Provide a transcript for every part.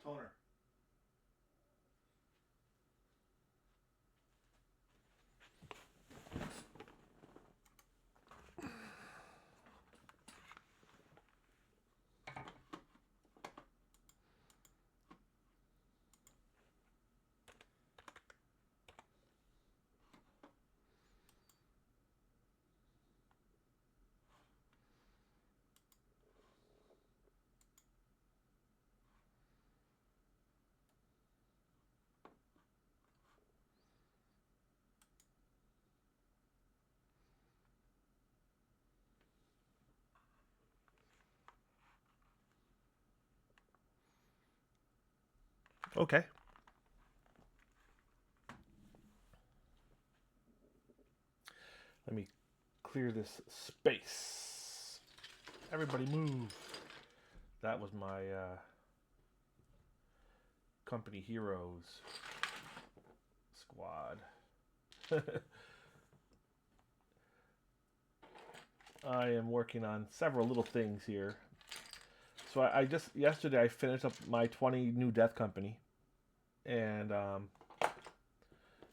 Toner. Okay. Let me clear this space. Everybody move. That was my company heroes squad. I am working on several little things here. So I just yesterday I finished up my 20 new death company, and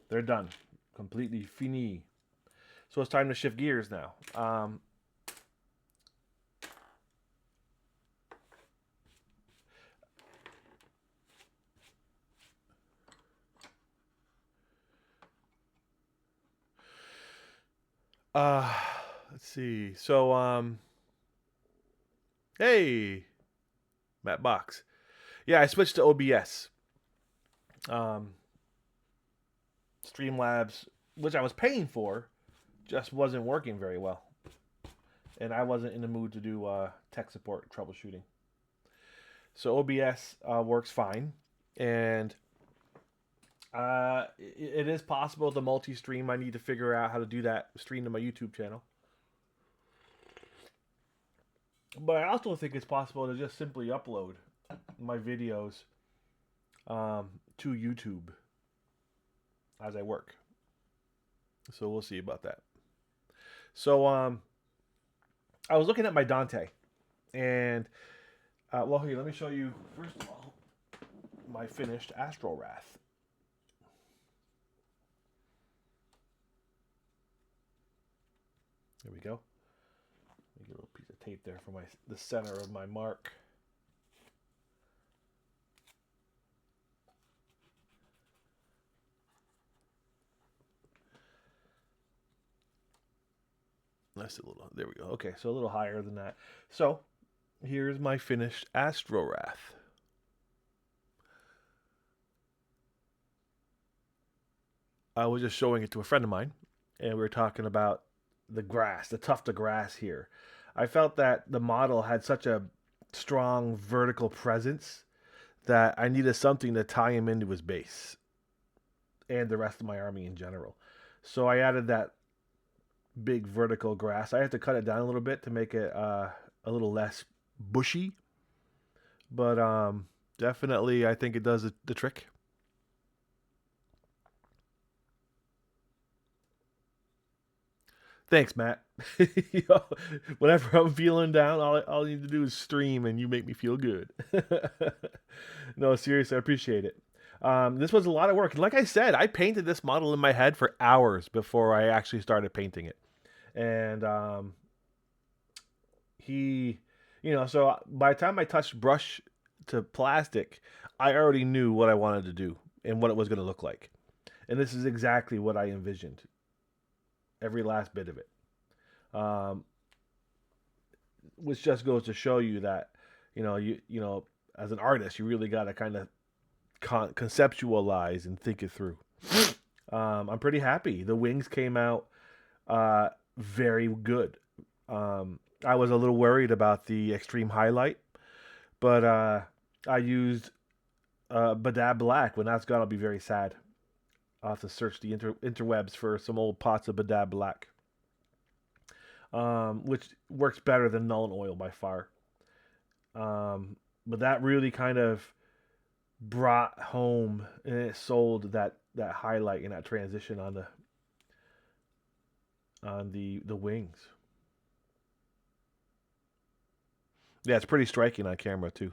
they're done, completely fini. So it's time to shift gears now. Uh, let's see. So hey, Matt Box. Yeah, I switched to OBS. Um, Streamlabs, which I was paying for, just wasn't working very well, and I wasn't in the mood to do tech support troubleshooting. So OBS works fine, and it is possible to multi-stream. I need to figure out how to do that. Stream to my YouTube channel, but I also think it's possible to just simply upload my videos to YouTube as I work. So we'll see about that. So I was looking at my Dante, and well, here, let me show you first of all my finished Astral Wrath. There we go. Let me get a little piece of tape there for the center of my mark. That's a little. There we go. Okay, so a little higher than that. So here's my finished Astral Wrath. I was just showing it to a friend of mine, and we were talking about the grass, the tuft of grass here. I felt that the model had such a strong vertical presence that I needed something to tie him into his base and the rest of my army in general. So I added that big vertical grass. I had to cut it down a little bit to make it a little less bushy, but definitely I think it does the trick. Thanks, Matt. You know, whenever I'm feeling down, all I need to do is stream, and you make me feel good. No, seriously, I appreciate it. This was a lot of work. Like I said, I painted this model in my head for hours before I actually started painting it. And he, so by the time I touched brush to plastic, I already knew what I wanted to do and what it was going to look like. And this is exactly what I envisioned, every last bit of it. Um, which just goes to show you that, as an artist, you really got to kind of conceptualize and think it through. I'm pretty happy. The wings came out very good. I was a little worried about the extreme highlight, but I used Badab Black. When that's gone, I'll be very sad. I'll have to search the interwebs for some old pots of Badab Black, which works better than Null Oil by far. But that really kind of brought home and it sold that highlight and that transition on the wings. Yeah, it's pretty striking on camera too.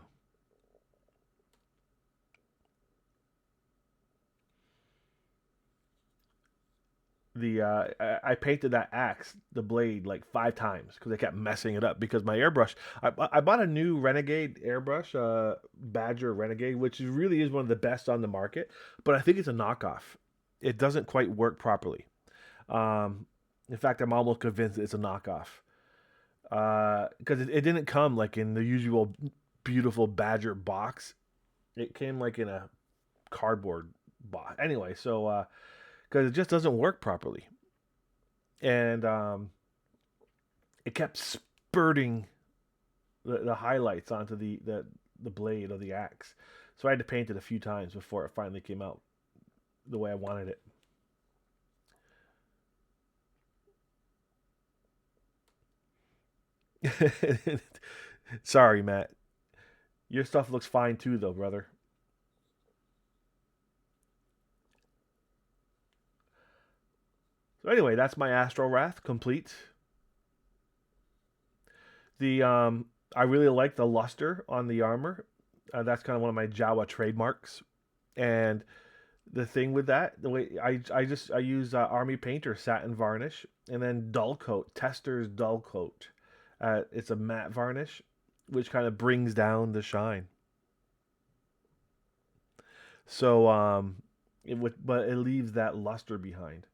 I painted that axe, the blade, like 5 times because I kept messing it up because my airbrush. I bought a new Renegade airbrush, Badger Renegade, which really is one of the best on the market, but I think it's a knockoff. It doesn't quite work properly. Um, in fact, I'm almost convinced it's a knockoff because it didn't come like in the usual beautiful Badger box. It came like in a cardboard box. Anyway, so because it just doesn't work properly, and it kept spurting the highlights onto the blade of the axe. So I had to paint it a few times before it finally came out the way I wanted it. Sorry, Matt. Your stuff looks fine too, though, brother. So anyway, that's my Astro Wrath complete. The I really like the luster on the armor. That's kind of one of my Jawa trademarks. And the thing with that, the way I use Army Painter satin varnish and then dull coat, Tester's dull coat. It's a matte varnish, which kind of brings down the shine. So but it leaves that luster behind.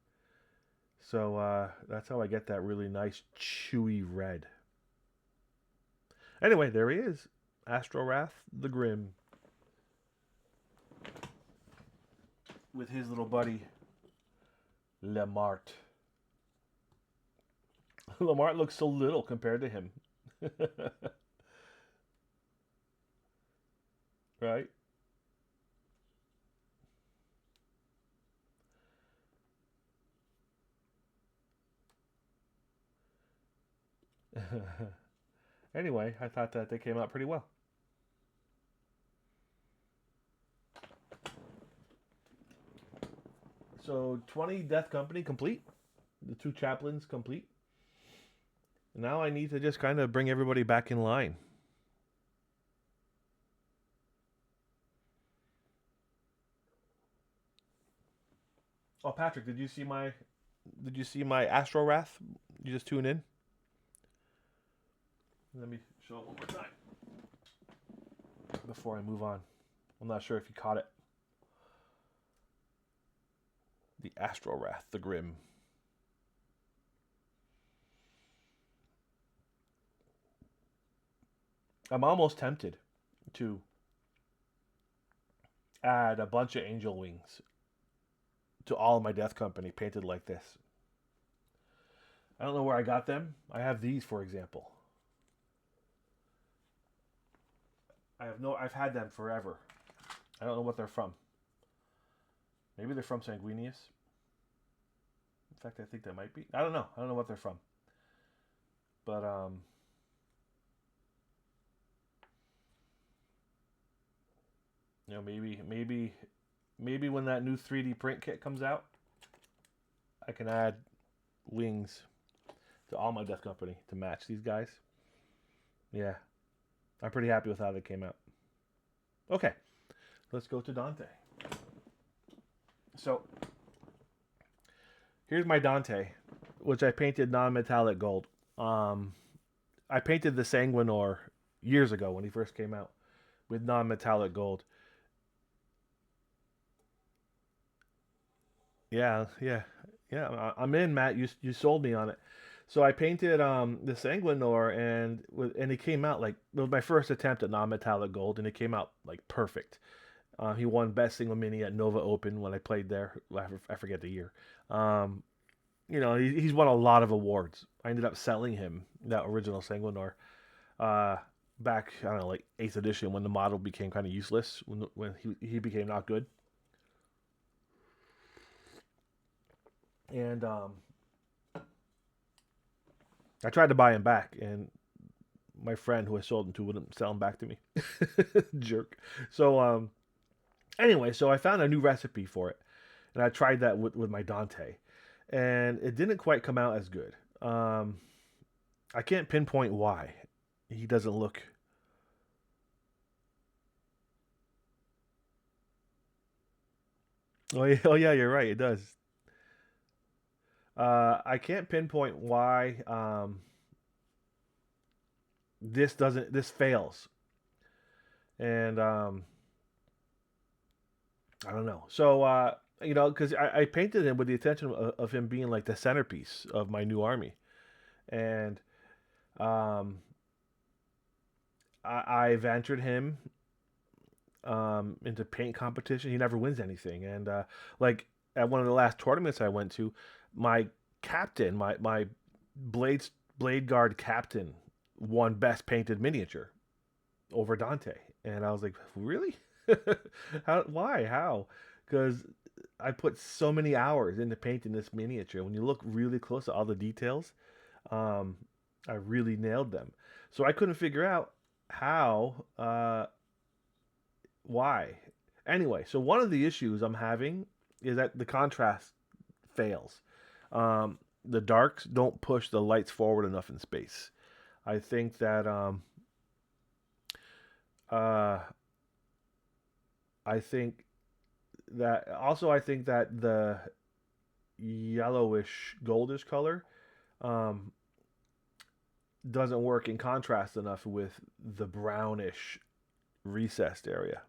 So that's how I get that really nice chewy red. Anyway, there he is, Astro Wrath the Grim, with his little buddy Lemart. Lemart looks so little compared to him. Right? Anyway, I thought that they came out pretty well. So 20 Death Company complete. The two chaplains complete. Now I need to just kind of bring everybody back in line. Oh, Patrick, did you see my Astro Wrath? You just tune in. Let me show it one more time before I move on. I'm not sure if you caught it. The Astro Wrath, the Grim. I'm almost tempted to add a bunch of angel wings to all of my Death Company painted like this. I don't know where I got them. I have these, for example. I've had them forever. I don't know what they're from. Maybe they're from Sanguinius. In fact, I think they might be. I don't know. I don't know what they're from. But maybe when that new 3D print kit comes out, I can add wings to all my Death Company to match these guys. Yeah, I'm pretty happy with how they came out. Okay, let's go to Dante. So here's my Dante, which I painted non-metallic gold. Um, I painted the Sanguinor years ago when he first came out with non-metallic gold. Yeah, yeah, yeah. I'm in, Matt. You sold me on it. So I painted the Sanguinor, and it came out like it was my first attempt at non-metallic gold, and it came out like perfect. He won best single mini at Nova Open when I played there. I forget the year. Um, he's won a lot of awards. I ended up selling him that original Sanguinor uh, back, I don't know, like 8th edition when the model became kind of useless when he became not good. And I tried to buy him back, and my friend who I sold him to wouldn't sell him back to me. Jerk. So anyway, so I found a new recipe for it, and I tried that with my Dante, and it didn't quite come out as good. I can't pinpoint why he doesn't look. Oh yeah, you're right. It does. I can't pinpoint why this fails, and I don't know. So because I painted him with the intention of him being like the centerpiece of my new army, and um, I've entered him into paint competition. He never wins anything, and like at one of the last tournaments I went to, my captain, my blades blade guard captain, won best painted miniature over Dante, and I was like, really? How? Why? How? Because I put so many hours into painting this miniature. When you look really close at all the details, um, I really nailed them. So I couldn't figure out how, why. Anyway, so one of the issues I'm having is that the contrast fails. The darks don't push the lights forward enough in space. I think that uh, I think I think that the yellowish goldish color um, doesn't work in contrast enough with the brownish recessed area.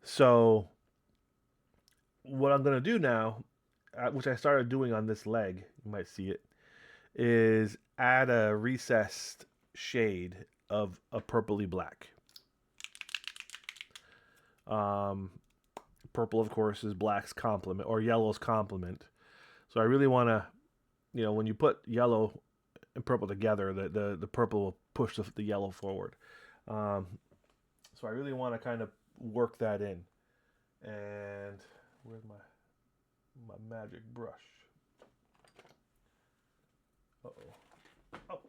So what I'm gonna do now, which I started doing on this leg, you might see it, is add a recessed shade of a purpley black. Um, Purple, of course, is black's complement or yellow's complement. So I really want to, when you put yellow and purple together, the purple will push the yellow forward. Um, so I really want to kind of work that in. And where's my magic brush? Uh-oh. Oh,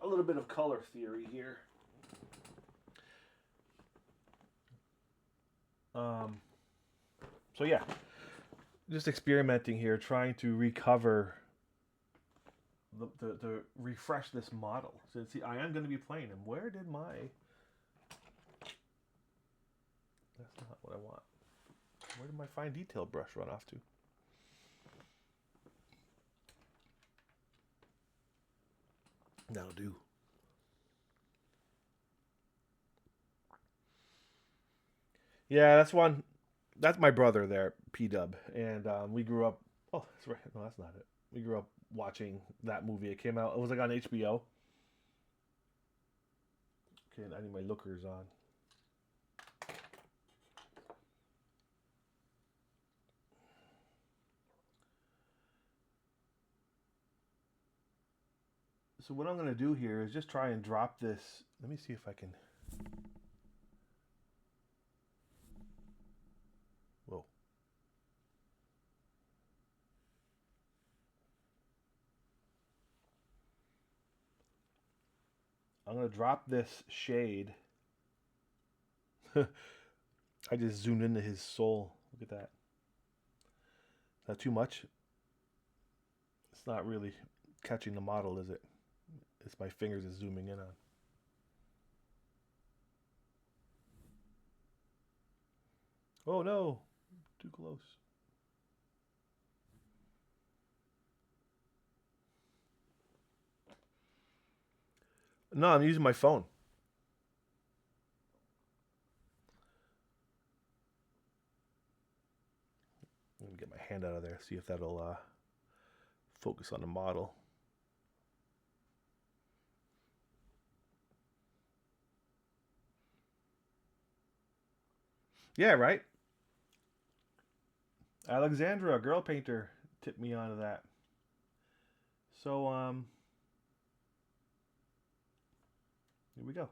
a little bit of color theory here. Um, so yeah, just experimenting here, trying to recover to refresh this model. So see, I am going to be playing him. Where did my? That's not what I want. Where did my fine detail brush run off to? That'll do. Yeah, that's one. That's my brother there, P Dub, and we grew up. Oh, that's right. No, that's not it. We grew up watching that movie. It came out. It was like on HBO. Okay, I need my lookers on. So what I'm gonna do here is just try and drop this. Let me see if I can. Whoa. I'm gonna drop this shade. I just zoomed into his soul. Look at that. Is that too much? It's not really catching the model, is it? It's my fingers is zooming in on. Oh no, too close. No, I'm using my phone. Let me get my hand out of there, see if that'll focus on the model. Yeah, right. Alexandra, a girl painter, tipped me onto that. So here we go.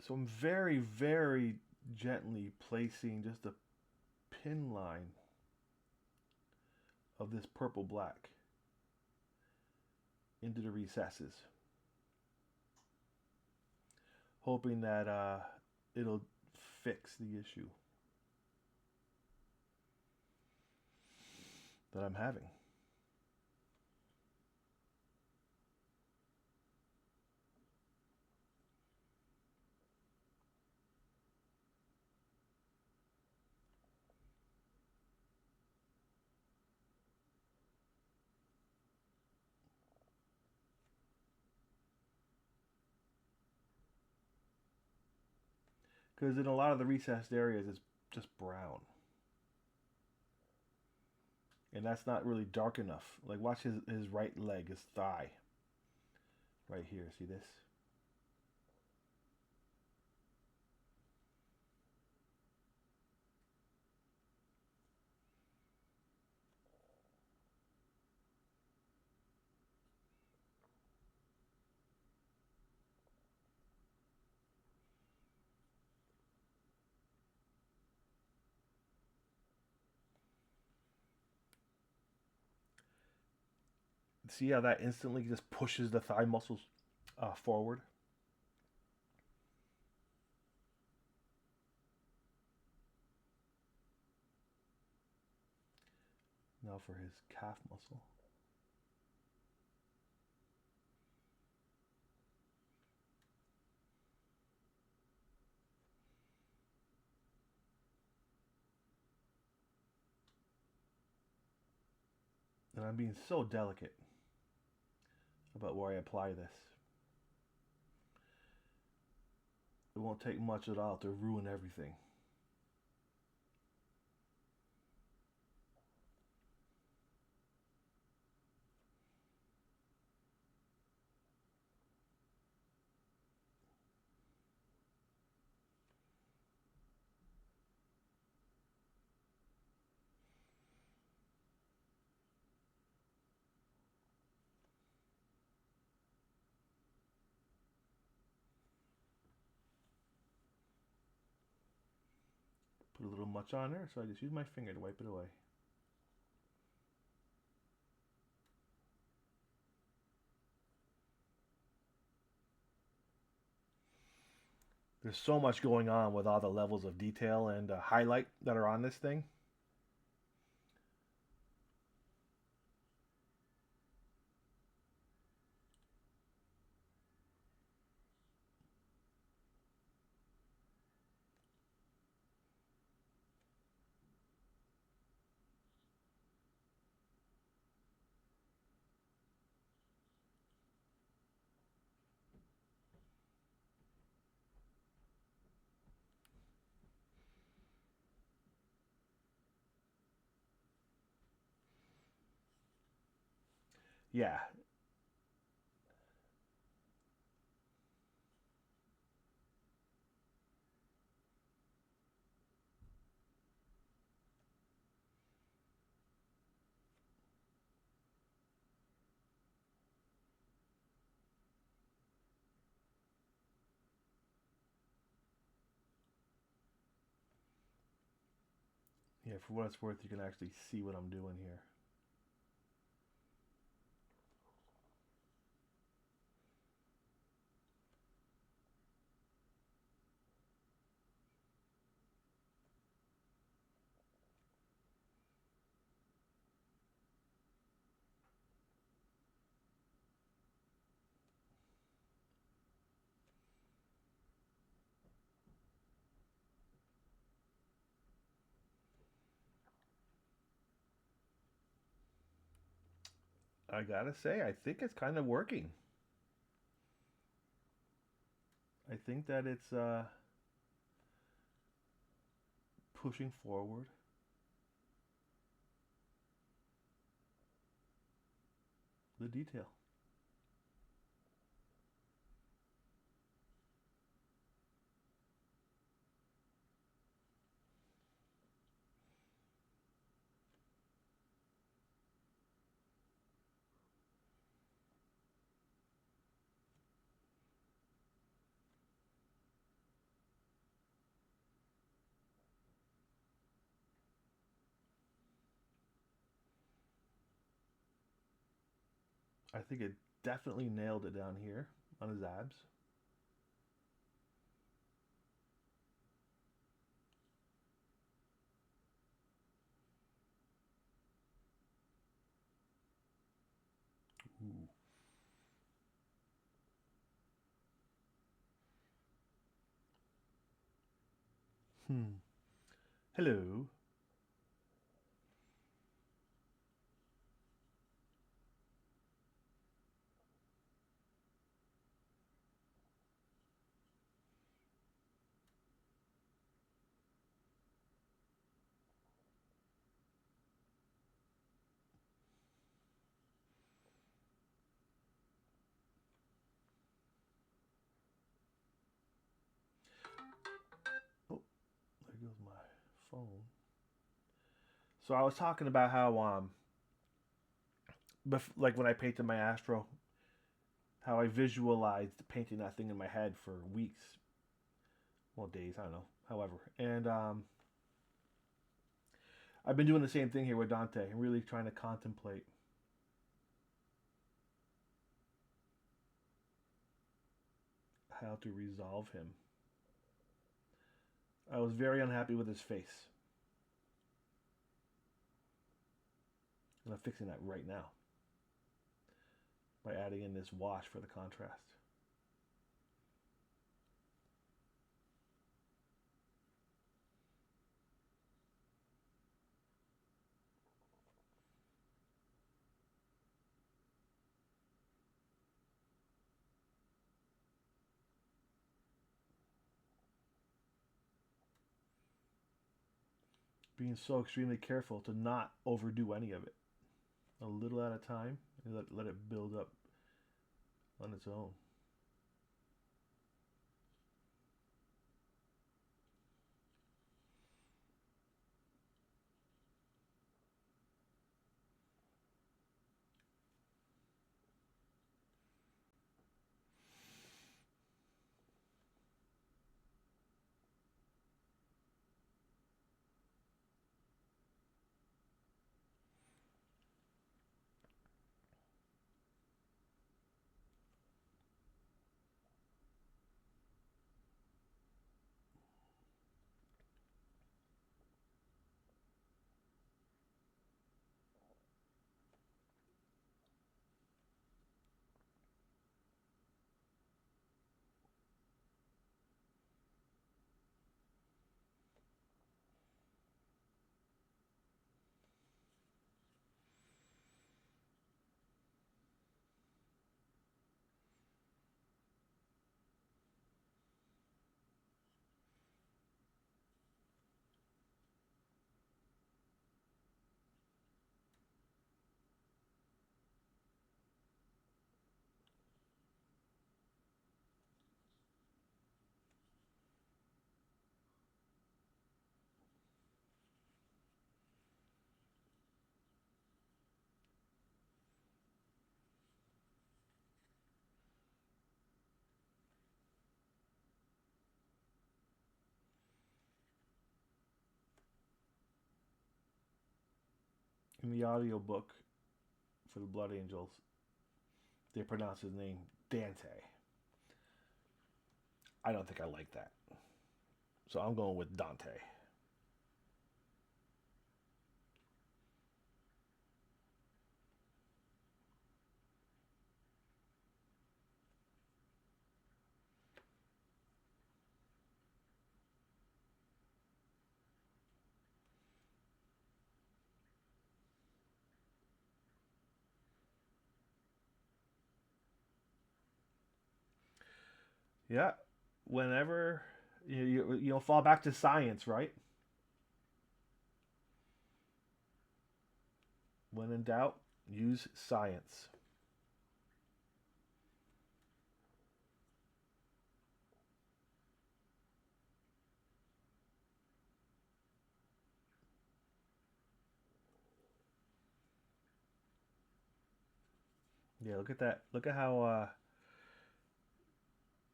So I'm very, very gently placing just a pin line of this purple black into the recesses, hoping that it'll fix the issue. that I'm having. Because in a lot of the recessed areas, it's just brown. And that's not really dark enough. Like, watch his right leg, his thigh. Right here, see this? See how that instantly just pushes the thigh muscles forward? Now for his calf muscle. And I'm being so delicate about where I apply this. It won't take much at all to ruin everything. Put a little much on there, so I just use my finger to wipe it away. There's so much going on with all the levels of detail and highlight that are on this thing. Yeah, yeah. For what it's worth, you can actually see what I'm doing here. I gotta say, I think it's kind of working. I think that it's pushing forward the detail. I think it definitely nailed it down here on his abs. Hmm. Hello. Oh, there goes my phone. So I was talking about how like when I painted my Astro, how I visualized painting that thing in my head for weeks, well days, I don't know, however. And I've been doing the same thing here with Dante. I'm really trying to contemplate how to resolve him. I was very unhappy with his face, and I'm fixing that right now by adding in this wash for the contrast. Being so extremely careful to not overdo any of it. A little at a time, and let it build up on its own. In the audio book for the Blood Angels, they pronounce his name Dante. I don't think I like that, so I'm going with Dante. Yeah, whenever you'll fall back to science, right? When in doubt, use science. Yeah, look at that. Look at how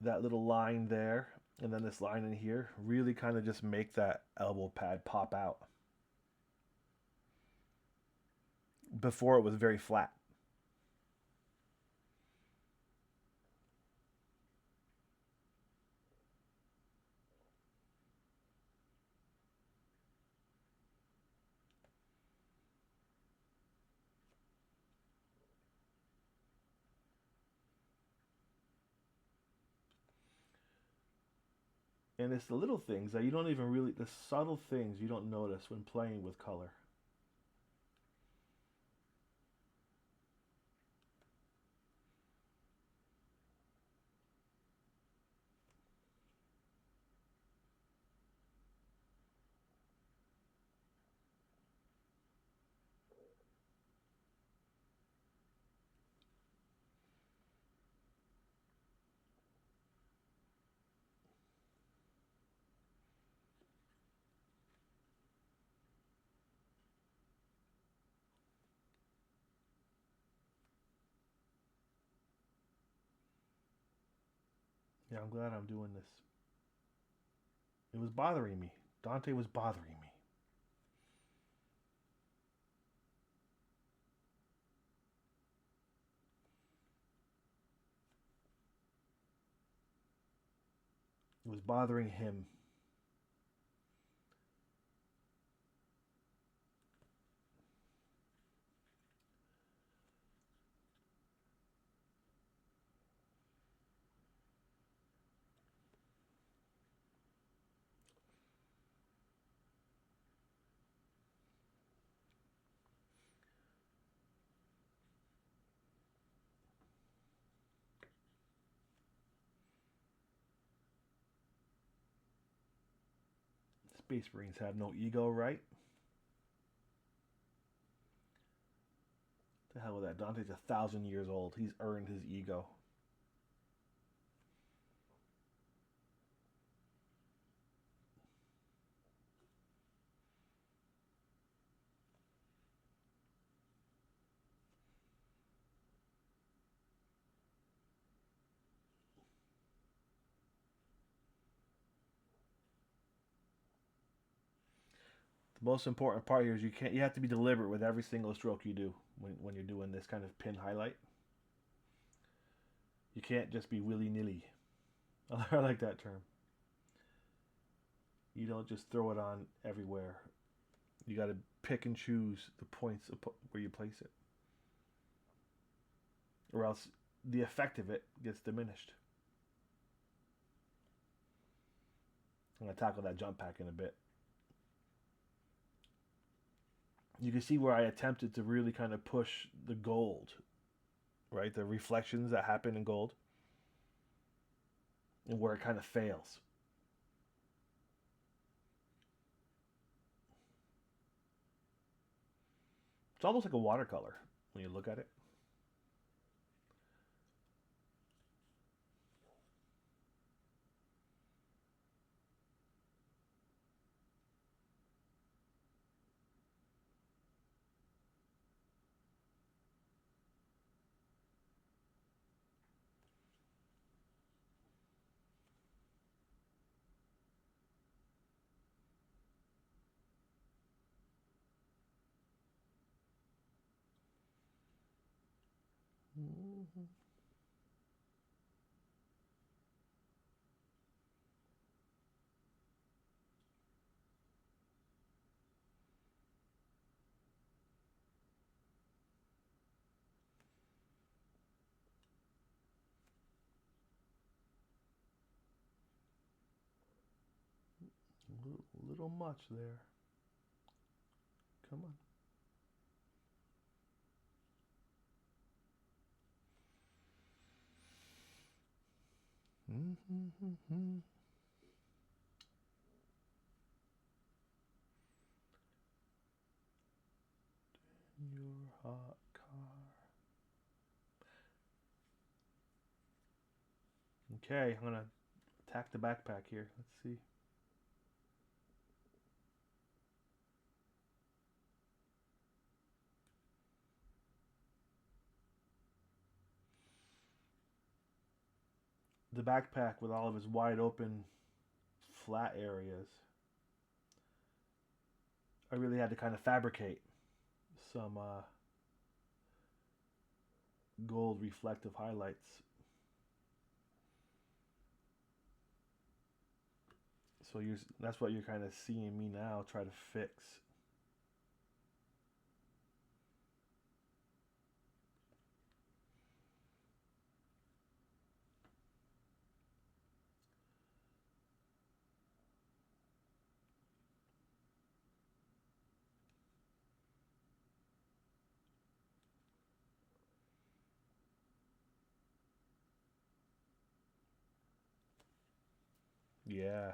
that little line there and then this line in here really kind of just make that elbow pad pop out. Before it was very flat. And it's the little things that you don't even really, the subtle things you don't notice when playing with color. Yeah, I'm glad I'm doing this. It was bothering me. Dante was bothering me. It was bothering him. Space Marines have no ego, right? The hell with that. Dante's 1,000 years old. He's earned his ego. The most important part here is you have to be deliberate with every single stroke you do when you're doing this kind of pin highlight. You can't just be willy nilly. I like that term. You don't just throw it on everywhere. You got to pick and choose the points where you place it, or else the effect of it gets diminished. I'm gonna tackle that jump pack in a bit. You can see where I attempted to really kind of push the gold, right? The reflections that happen in gold, and where it kind of fails. It's almost like a watercolor when you look at it. Mm-hmm. A little much there. Come on. Mm-hmm. Your hot car. Okay, I'm gonna attack the backpack here. Let's see. The backpack with all of its wide open flat areas. I really had to kind of fabricate some gold reflective highlights. So that's what you're kind of seeing me now try to fix. Yeah.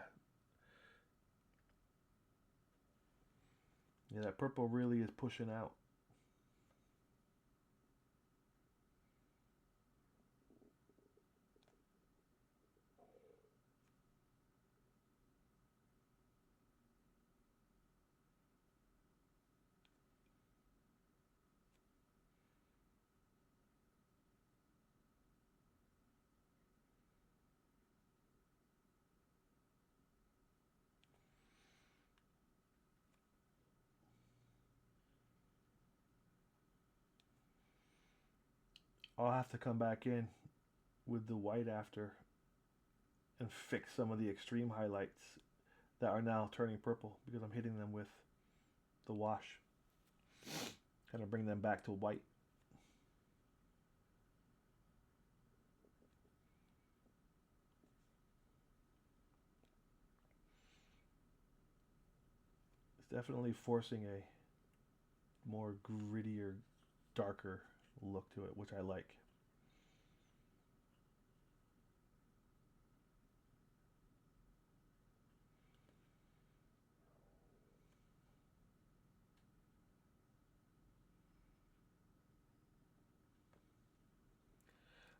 Yeah, that purple really is pushing out. I'll have to come back in with the white after and fix some of the extreme highlights that are now turning purple because I'm hitting them with the wash. Kind of bring them back to white. It's definitely forcing a more grittier, darker look to it, which I like.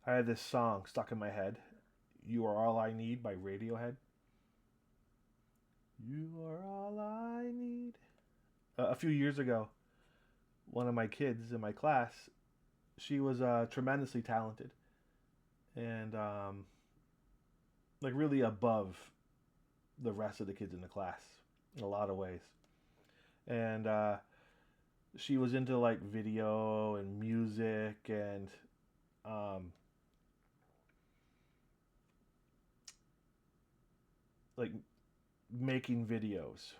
I had this song stuck in my head, "You Are All I Need" by Radiohead. You are all I need. A few years ago, one of my kids in my class, she was tremendously talented and like really above the rest of the kids in the class in a lot of ways. And she was into like video and music and um, like making videos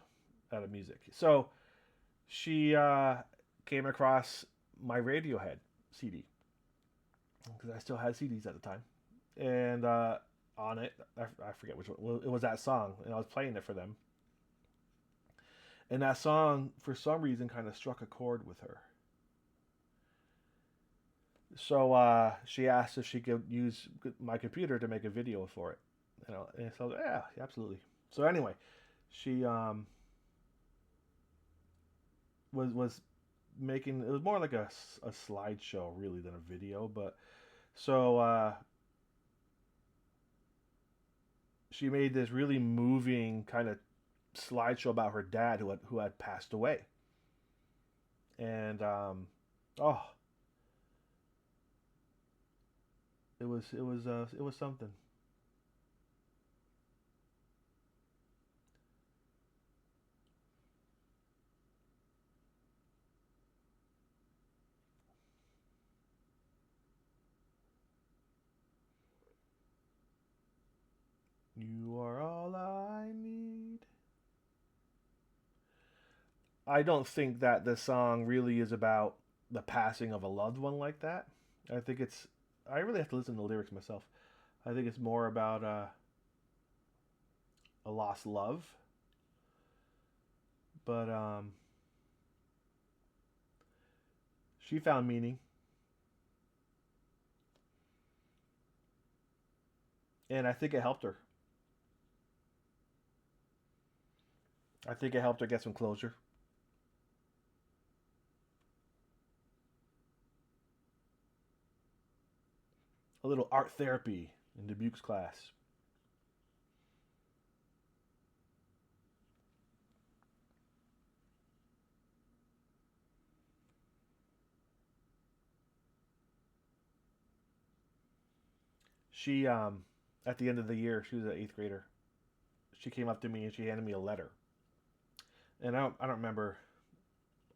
out of music. So she came across my Radiohead CD because I still had CDs at the time, and on it, I forget which one. Well, it was that song, and I was playing it for them. And that song, for some reason, kind of struck a chord with her. So she asked if she could use my computer to make a video for it. You know, and so yeah, absolutely. So anyway, she was making, it was more like a slideshow really than a video, but so she made this really moving kind of slideshow about her dad who had passed away, and oh, it was something. You are all I need. I don't think that the song really is about the passing of a loved one like that. I think it's. I really have to listen to the lyrics myself. I think it's more about a lost love, but she found meaning, and I think it helped her. I think it helped her get some closure. A little art therapy in Dubuque's class. She at the end of the year, she was an eighth grader. She came up to me and she handed me a letter, and I don't remember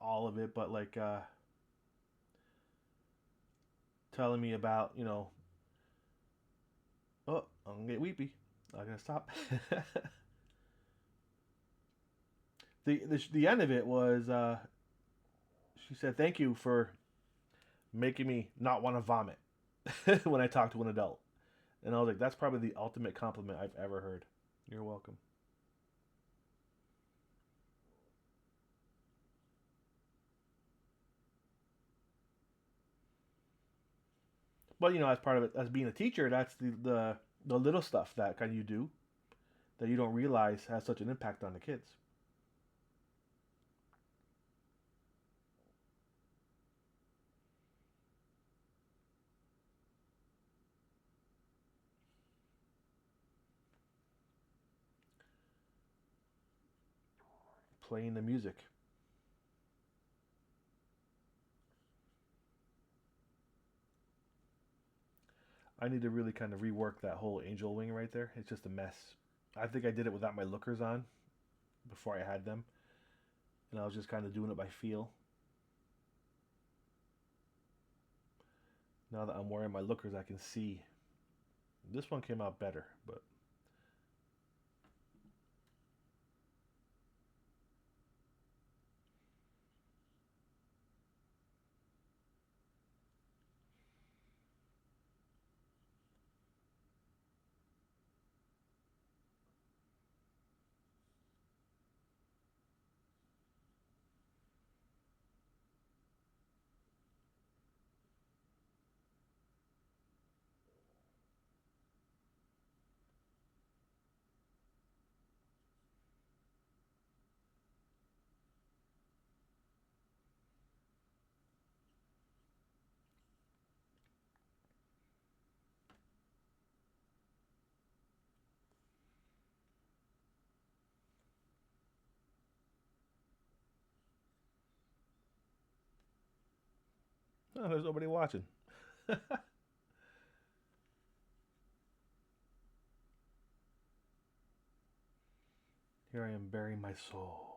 all of it, but like telling me about oh, I'm gonna get weepy. I'm gonna stop. The end of it was she said thank you for making me not want to vomit when I talk to an adult, and I was like that's probably the ultimate compliment I've ever heard. You're welcome. But as part of it, as being a teacher, that's the little stuff that kind of you do that you don't realize has such an impact on the kids. Playing the music. I need to really kind of rework that whole angel wing right there. It's just a mess. I think I did it without my lookers on before I had them, and I was just kind of doing it by feel. Now that I'm wearing my lookers, I can see this one came out better, but oh, there's nobody watching. Here I am burying my soul.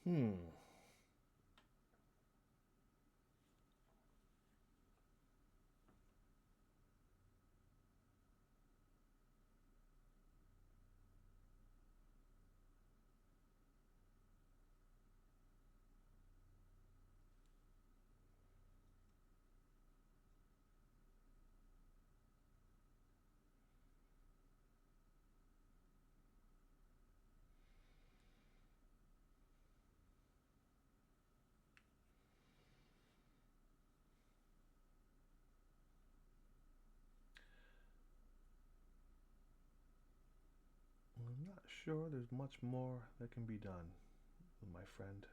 Hmm. I'm not sure there's much more that can be done, my friend.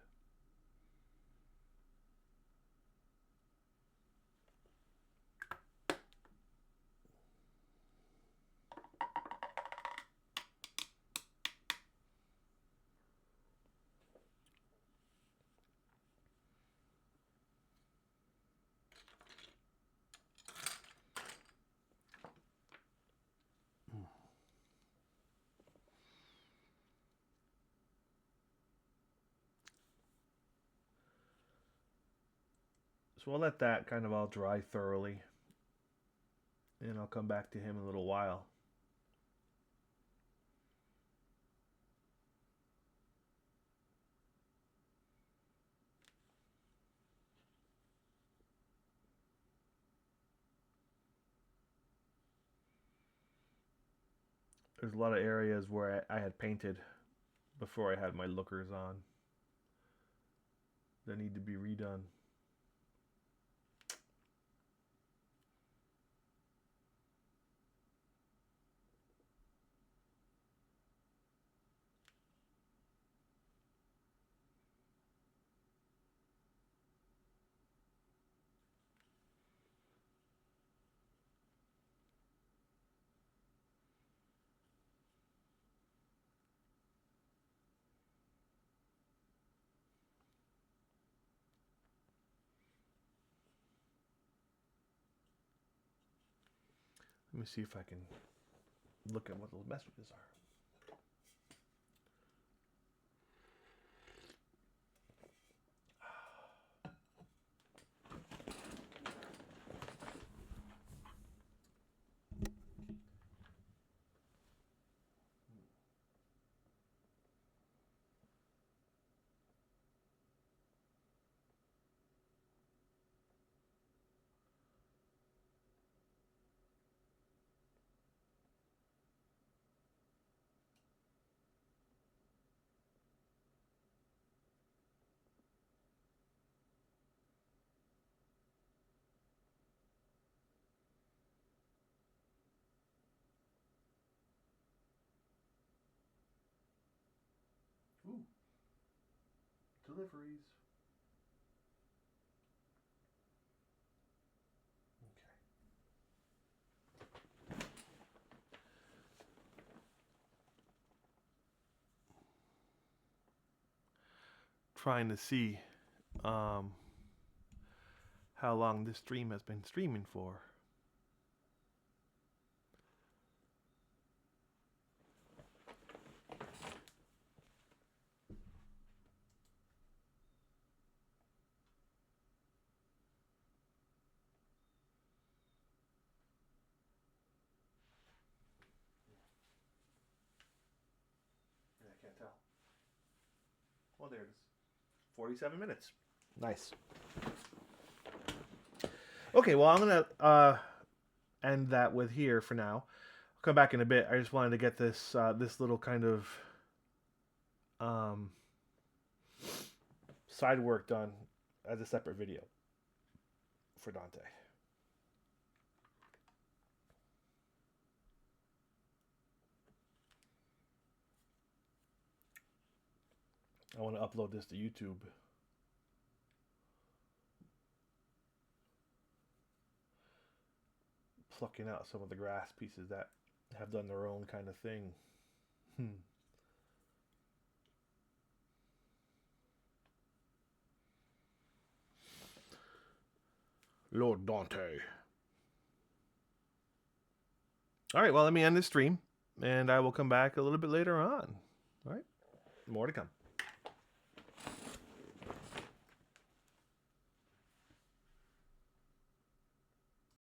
So I'll let that kind of all dry thoroughly, and I'll come back to him in a little while. There's a lot of areas where I had painted before I had my lookers on that need to be redone. Let me see if I can look at what those messages are. Ooh, deliveries. Okay. Trying to see um, how long this stream has been streaming for. Yeah, I can't tell. Well, there it is. 47 minutes. Nice. Okay, well, I'm going to end that with here for now. I'll come back in a bit. I just wanted to get this this little kind of um, side work done as a separate video for Dante. I want to upload this to YouTube. Plucking out some of the grass pieces that have done their own kind of thing. Lord Dante. All right, well, let me end this stream, and I will come back a little bit later on. All right, more to come.